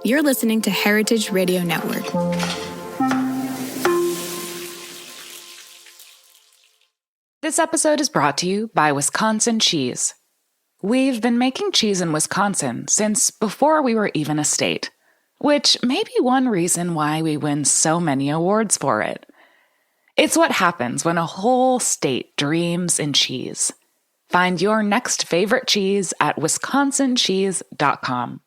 You're listening to Heritage Radio Network. This episode is brought to you by Wisconsin Cheese. We've been making cheese in Wisconsin since before we were even a state, which may be one reason why we win so many awards for it. It's what happens when a whole state dreams in cheese. Find your next favorite cheese at wisconsincheese.com.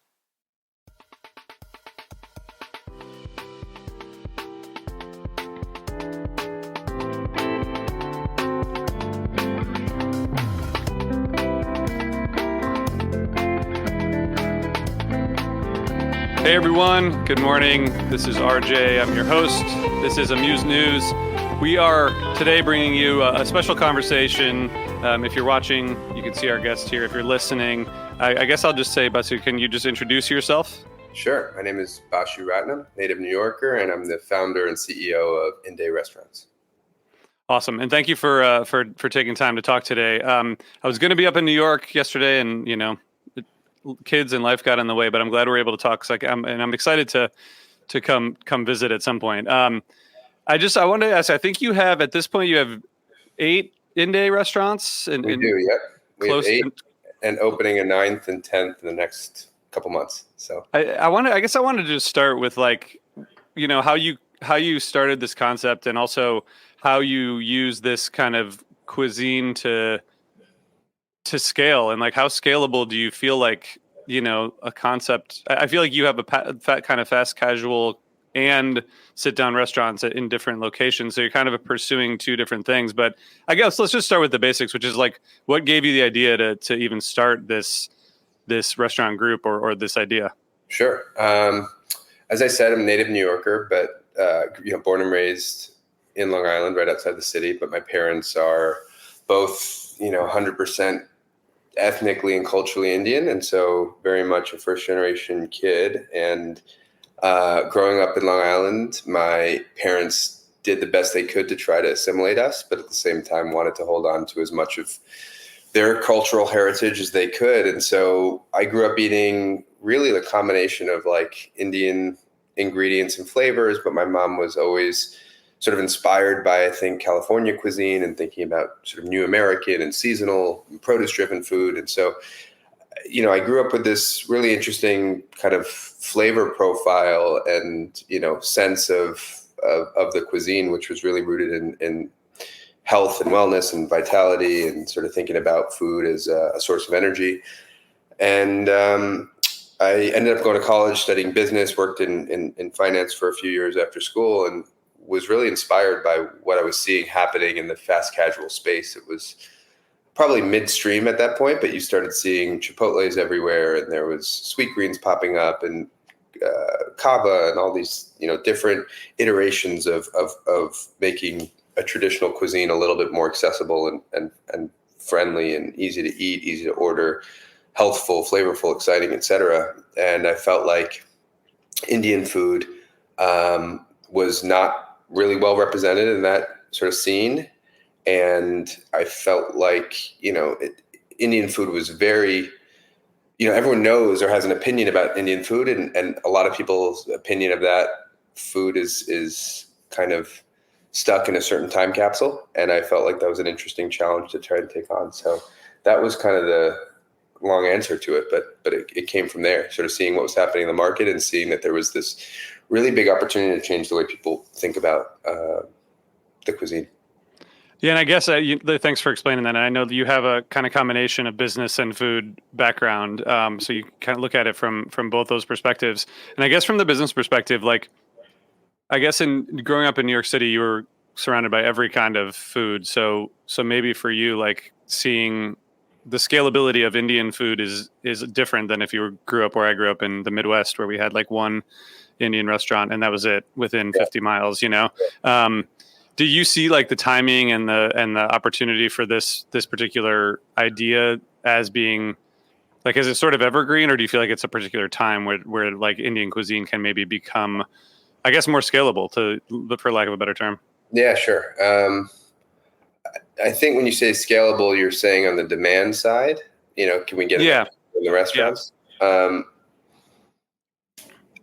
Hey everyone, good morning. This is RJ. I'm your host. This is Amuse News. We are today bringing you a special conversation. If you're watching, you can see our guest here. If you're listening, I guess I'll just say, Basu, can you just introduce yourself? Sure. My name is Basu Ratnam, native New Yorker, and I'm the founder and CEO of INDAY restaurants. Awesome. And thank you for taking time to talk today. I was going to be up in New York yesterday and, kids and life got in the way, but I'm glad we're able to talk. I'm excited to come visit at some point. I wanted to ask, I think you have, at this point, you have 8 INDAY restaurants. We do, yeah. We have 8 and opening a 9th and 10th in the next couple months. So I wanted to just start with how you started this concept and also how you use this kind of cuisine to scale, and how scalable do you feel like, a concept? I feel like you have a kind of fast casual and sit down restaurants in different locations. So you're kind of pursuing 2 different things, but I guess let's just start with the basics, which is what gave you the idea to even start this restaurant group or this idea? Sure. As I said, I'm a native New Yorker, but, born and raised in Long Island, right outside the city. But my parents are both, 100% ethnically and culturally Indian. And so very much a first generation kid. And growing up in Long Island, my parents did the best they could to try to assimilate us, but at the same time wanted to hold on to as much of their cultural heritage as they could. And so I grew up eating really the combination of Indian ingredients and flavors, but my mom was always sort of inspired by, I think, California cuisine and thinking about sort of new American and seasonal and produce-driven food. And so, I grew up with this really interesting kind of flavor profile and, sense of the cuisine, which was really rooted in health and wellness and vitality and sort of thinking about food as a source of energy. And I ended up going to college, studying business, worked in finance for a few years after school, and was really inspired by what I was seeing happening in the fast casual space. It was probably midstream at that point, but you started seeing Chipotles everywhere, and there was Sweetgreens popping up and Kava and all these, different iterations of making a traditional cuisine a little bit more accessible and friendly and easy to eat, easy to order, healthful, flavorful, exciting, etc. And I felt like Indian food was not really well represented in that sort of scene. And I felt like, Indian food was very, everyone knows or has an opinion about Indian food. And a lot of people's opinion of that food is kind of stuck in a certain time capsule. And I felt like that was an interesting challenge to try to take on. So that was kind of the long answer to it. But it came from there, sort of seeing what was happening in the market and seeing that there was this really big opportunity to change the way people think about the cuisine. Yeah, and I guess thanks for explaining that. And I know that you have a kind of combination of business and food background, so you kind of look at it from both those perspectives. And I guess from the business perspective, I guess in growing up in New York City, you were surrounded by every kind of food. So maybe for you, seeing the scalability of Indian food is different than if you grew up where I grew up in the Midwest, where we had one Indian restaurant and that was it within 50 miles. Do you see the timing and the opportunity for this particular idea as being is it sort of evergreen, or do you feel like it's a particular time where Indian cuisine can maybe become, I guess, more scalable, for lack of a better term? Yeah, sure. I think when you say scalable, you're saying on the demand side, can we get it in the restaurants?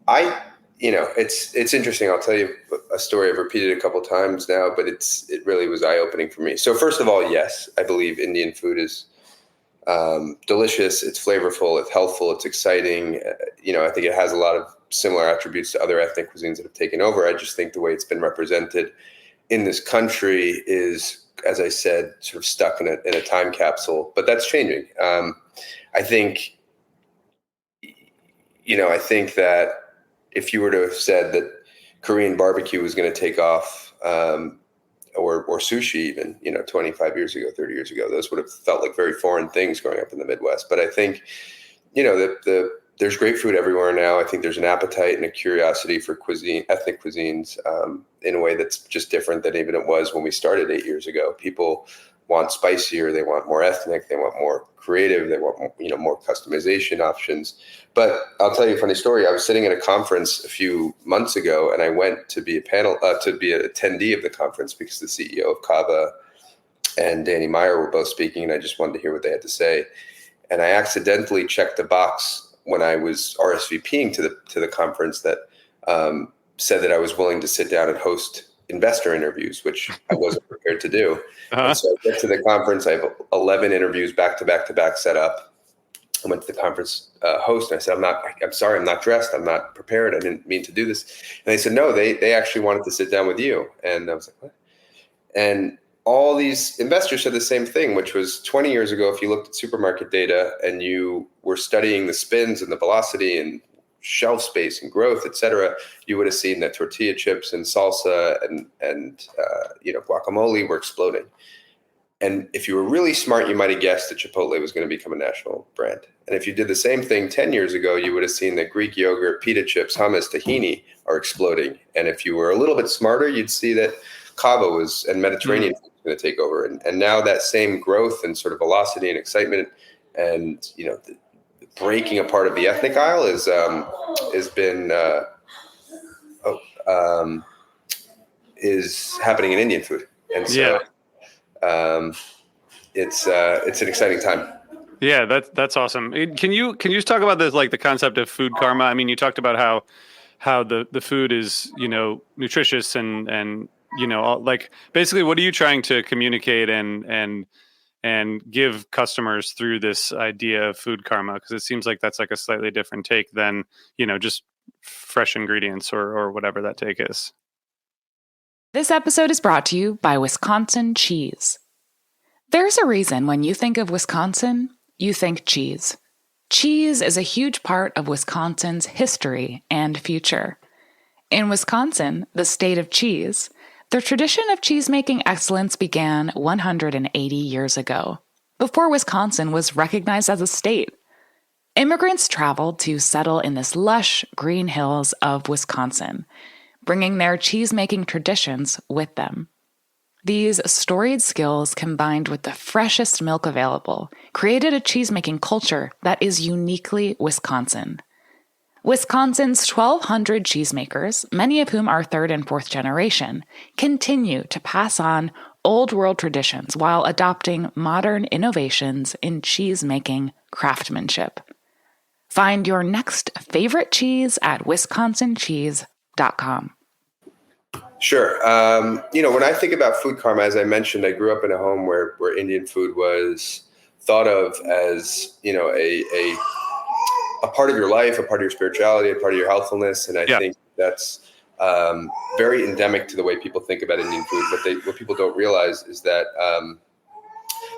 It's interesting. I'll tell you a story I've repeated a couple of times now, but it really was eye-opening for me. So first of all, yes, I believe Indian food is delicious. It's flavorful. It's healthful. It's exciting. I think it has a lot of similar attributes to other ethnic cuisines that have taken over. I just think the way it's been represented in this country is, as I said, sort of stuck in a time capsule. But that's changing. I think that if you were to have said that Korean barbecue was going to take off, or sushi even, 25 years ago, 30 years ago, those would have felt like very foreign things growing up in the Midwest. But I think, there's great food everywhere now. I think there's an appetite and a curiosity for ethnic cuisines, in a way that's just different than even it was when we started 8 years ago. People want spicier, they want more ethnic, they want more creative, they want more customization options. But I'll tell you a funny story. I was sitting at a conference a few months ago, and I went to be an attendee of the conference because the CEO of Kava and Danny Meyer were both speaking, and I just wanted to hear what they had to say. And I accidentally checked a box when I was RSVPing to the conference that said that I was willing to sit down and host investor interviews, which I wasn't prepared to do. Uh-huh. And so I get to the conference. I have 11 interviews back to back set up. I went to the conference host and I said, I'm sorry, I'm not dressed. I'm not prepared. I didn't mean to do this. And they said, no, they actually wanted to sit down with you. And I was like, what? And all these investors said the same thing, which was 20 years ago, if you looked at supermarket data and you were studying the spins and the velocity and shelf space and growth, et cetera, you would have seen that tortilla chips and salsa and guacamole were exploding. And if you were really smart, you might have guessed that Chipotle was going to become a national brand. And if you did the same thing 10 years ago, you would have seen that Greek yogurt, pita chips, hummus, tahini are exploding. And if you were a little bit smarter, you'd see that Cava and Mediterranean food was going to take over. And now that same growth and sort of velocity and excitement and, the breaking apart of the ethnic aisle is happening in Indian food. And so it's an exciting time. Yeah, that's awesome. Can you just talk about this, like the concept of food karma? I mean, you talked about how the food is, nutritious and like basically what are you trying to communicate and give customers through this idea of food karma? Because it seems like that's like a slightly different take than, just fresh ingredients or whatever that take is. This episode is brought to you by Wisconsin Cheese. There's a reason when you think of Wisconsin, you think cheese. Cheese is a huge part of Wisconsin's history and future. In Wisconsin, the state of cheese, the tradition of cheese-making excellence began 180 years ago, before Wisconsin was recognized as a state. Immigrants traveled to settle in this lush green hills of Wisconsin, bringing their cheese-making traditions with them. These storied skills, combined with the freshest milk available, created a cheese-making culture that is uniquely Wisconsin. Wisconsin's 1,200 cheesemakers, many of whom are third and fourth generation, continue to pass on old world traditions while adopting modern innovations in cheese-making craftsmanship. Find your next favorite cheese at wisconsincheese.com. Sure. When I think about food karma, as I mentioned, I grew up in a home where Indian food was thought of as, a part of your life, a part of your spirituality, a part of your healthfulness. And I think that's very endemic to the way people think about Indian food. What people don't realize is that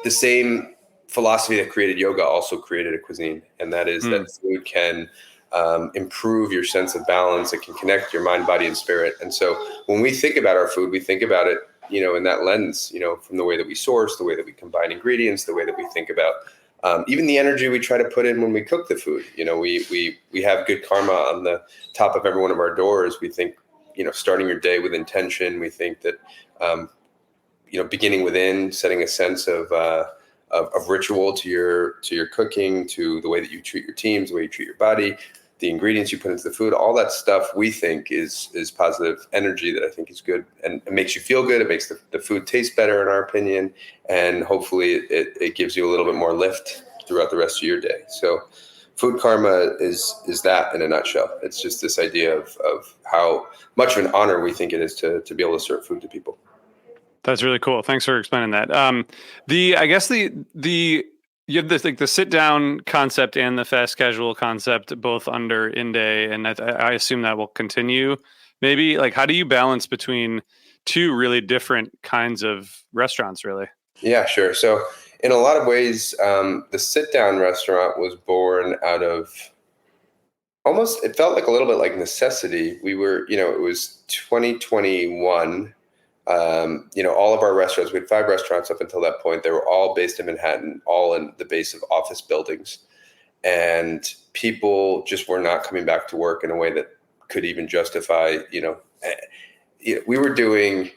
the same philosophy that created yoga also created a cuisine. And that is that food can improve your sense of balance. It can connect your mind, body, and spirit. And so when we think about our food, we think about it, in that lens, from the way that we source, the way that we combine ingredients, the way that we think about even the energy we try to put in when we cook the food. We have good karma on the top of every one of our doors. We think, starting your day with intention. We think that, beginning within, setting a sense of ritual to your cooking, to the way that you treat your teams, the way you treat your body, the ingredients you put into the food, all that stuff we think is positive energy that I think is good and it makes you feel good. It makes the food taste better in our opinion. And hopefully it gives you a little bit more lift throughout the rest of your day. So food karma is that in a nutshell. It's just this idea of how much of an honor we think it is to be able to serve food to people. That's really cool. Thanks for explaining that. I guess you have this like the sit down concept and the fast casual concept both under INDAY, and I assume that will continue. Maybe like how do you balance between two really different kinds of restaurants? Really? Yeah, sure. So in a lot of ways, the sit down restaurant was born out of almost, it felt like a little bit like necessity. We were, it was 2021. All of our restaurants, we had 5 restaurants up until that point. They were all based in Manhattan, all in the base of office buildings. And people just were not coming back to work in a way that could even justify, we were doing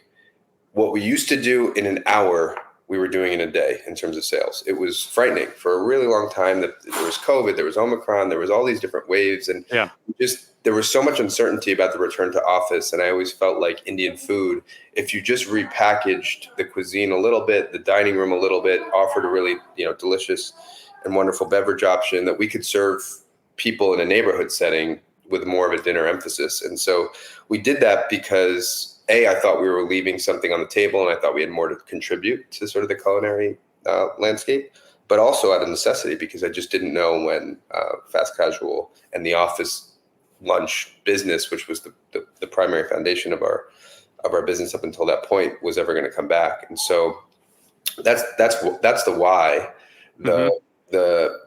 what we used to do in an hour, we were doing in a day in terms of sales. It was frightening for a really long time. That there was COVID, there was Omicron, there was all these different waves. And there was so much uncertainty about the return to office. And I always felt like Indian food, if you just repackaged the cuisine a little bit, the dining room a little bit, offered a really, delicious and wonderful beverage option, that we could serve people in a neighborhood setting with more of a dinner emphasis. And so we did that because I thought we were leaving something on the table, and I thought we had more to contribute to sort of the culinary landscape, but also out of necessity, because I just didn't know when fast casual and the office lunch business, which was the primary foundation of our business up until that point, was ever going to come back. And so that's the why. The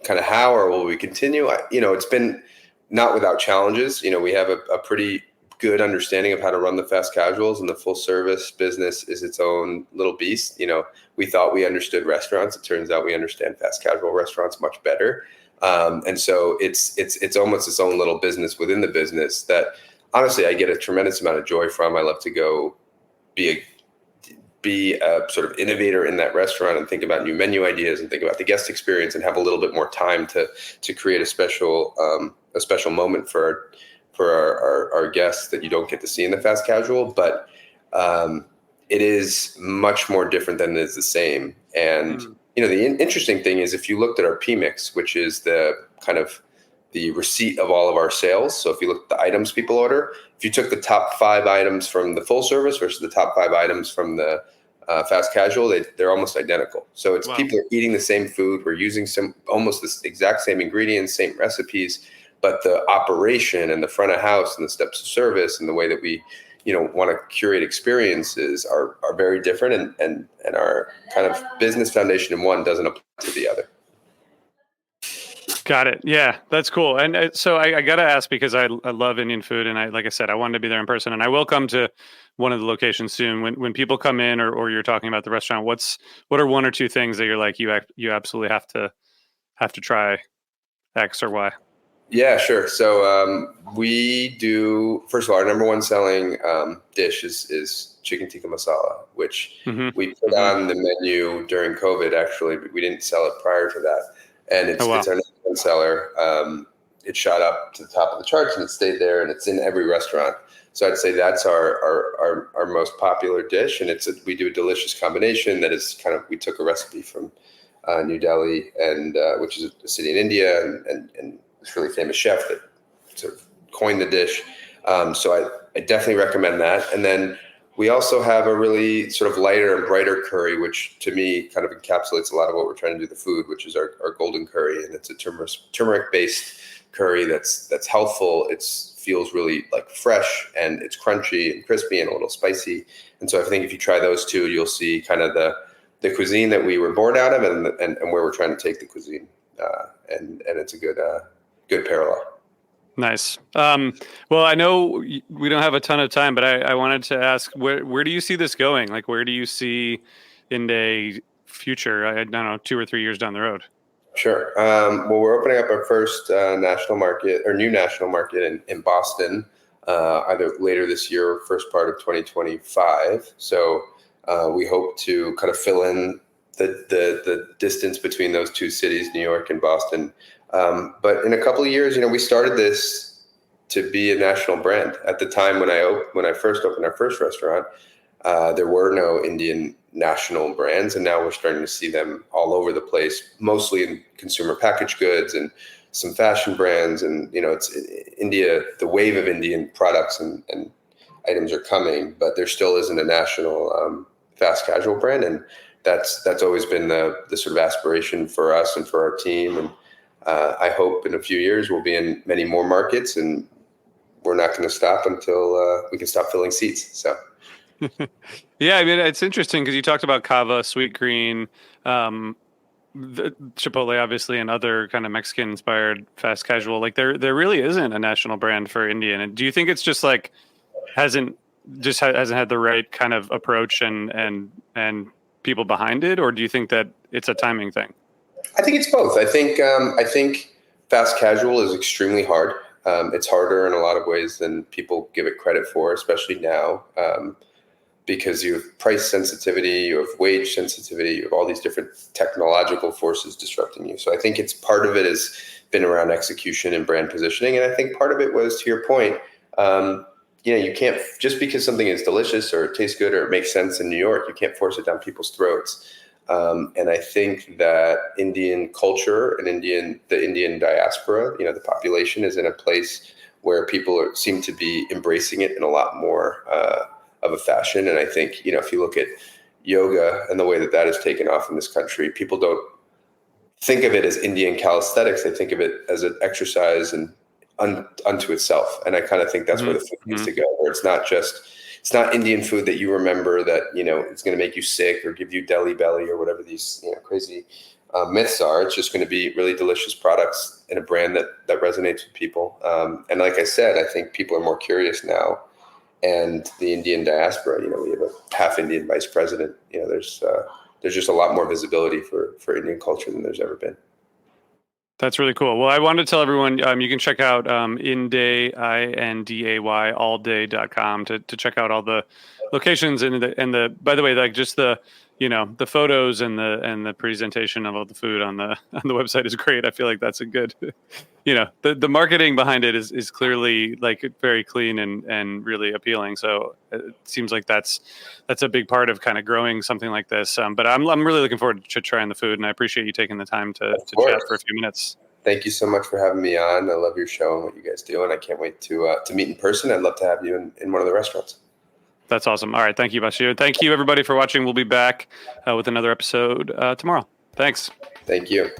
kind of how, or will we continue? It's been not without challenges. We have a pretty good understanding of how to run the fast casuals, and the full service business is its own little beast. We thought we understood restaurants. It turns out we understand fast casual restaurants much better. And so it's almost its own little business within the business that honestly I get a tremendous amount of joy from. I love to go be a sort of innovator in that restaurant and think about new menu ideas and think about the guest experience and have a little bit more time to create a special moment for our guests that you don't get to see in the fast casual. But it is much more different than it is the same. And the interesting thing is, if you looked at our PMix, which is the kind of the receipt of all of our sales. So if you look at the items people order, if you took the top 5 items from the full service versus the top 5 items from the fast casual, they're almost identical. So it's people are eating the same food. We're using almost the exact same ingredients, same recipes, but the operation and the front of house and the steps of service and the way that we, want to curate experiences are very different, and our kind of business foundation in one doesn't apply to the other. Got it. Yeah, that's cool. And so I got to ask, because I love Indian food, and like I said, I wanted to be there in person, and I will come to one of the locations soon. When people come in, or you're talking about the restaurant, what are 1 or 2 things that you're like, you absolutely have to try X or Y? Yeah, sure. So we do, first of all, our number one selling dish is chicken tikka masala, which we put on the menu during COVID. Actually, but we didn't sell it prior to that. And it's our number one seller. It shot up to the top of the charts, and it stayed there, and it's in every restaurant. So I'd say that's our most popular dish. And we do a delicious combination that is we took a recipe from New Delhi, and which is a city in India, and this really famous chef that sort of coined the dish. So I definitely recommend that. And then we also have a really sort of lighter and brighter curry, which to me kind of encapsulates a lot of what we're trying to do with the food, which is our golden curry. And it's a turmeric-based curry that's healthful. It feels really like fresh, and it's crunchy and crispy and a little spicy. And so I think if you try those two, you'll see kind of the cuisine that we were born out of, and where we're trying to take the cuisine. And it's a good parallel. Nice. Well, I know we don't have a ton of time, but I wanted to ask, where do you see this going? Like, where do you see INDAY future? I don't know, 2 or 3 years down the road. Sure. Well, we're opening up our first new national market in Boston, either later this year or first part of 2025. So we hope to kind of fill in the distance between those 2 cities, New York and Boston. But in a couple of years, we started this to be a national brand. At the time when I first opened our first restaurant, there were no Indian national brands, and now we're starting to see them all over the place, mostly in consumer packaged goods and some fashion brands, and it's India. The wave of Indian products and items are coming, but there still isn't a national fast casual brand, and that's always been the sort of aspiration for us and for our team. And I hope in a few years we'll be in many more markets, and we're not going to stop until we can stop filling seats. So. Yeah, I mean, it's interesting because you talked about Cava, Sweet Green, the Chipotle, obviously, and other kind of Mexican-inspired fast casual. Like there really isn't a national brand for Indian. And do you think it's just like hasn't had the right kind of approach and people behind it, or do you think that it's a timing thing? I think it's both. I think fast casual is extremely hard. It's harder in a lot of ways than people give it credit for, especially now. Because you have price sensitivity, you have wage sensitivity, you have all these different technological forces disrupting you. So I think it's part of it has been around execution and brand positioning. And I think part of it was, to your point, you can't, just because something is delicious or it tastes good or it makes sense in New York, you can't force it down people's throats. And I think that Indian culture and the Indian diaspora, the population is in a place where people seem to be embracing it in a lot more of a fashion. And I think, if you look at yoga and the way that has taken off in this country, people don't think of it as Indian calisthenics. They think of it as an exercise and unto itself. And I kind of think that's where the food needs to go, where it's not Indian food that you remember that, it's going to make you sick or give you deli belly or whatever these crazy myths are. It's just going to be really delicious products in a brand that resonates with people. And like I said, I think people are more curious now. And the Indian diaspora, we have a half Indian vice president. There's just a lot more visibility for Indian culture than there's ever been. That's really cool. Well, I wanted to tell everyone you can check out INDAY, INDAY, allday.com to check out all the locations and the by the way, like just the the photos and the presentation of all the food on the website is great. I feel like that's a good the marketing behind it is clearly like very clean and really appealing. So it seems like that's a big part of kind of growing something like this. But I'm really looking forward to trying the food, and I appreciate you taking the time to chat for a few minutes. Thank you so much for having me on. I love your show and what you guys do, and I can't wait to meet in person. I'd love to have you in one of the restaurants. That's awesome. All right. Thank you, Bashir. Thank you, everybody, for watching. We'll be back with another episode tomorrow. Thanks. Thank you.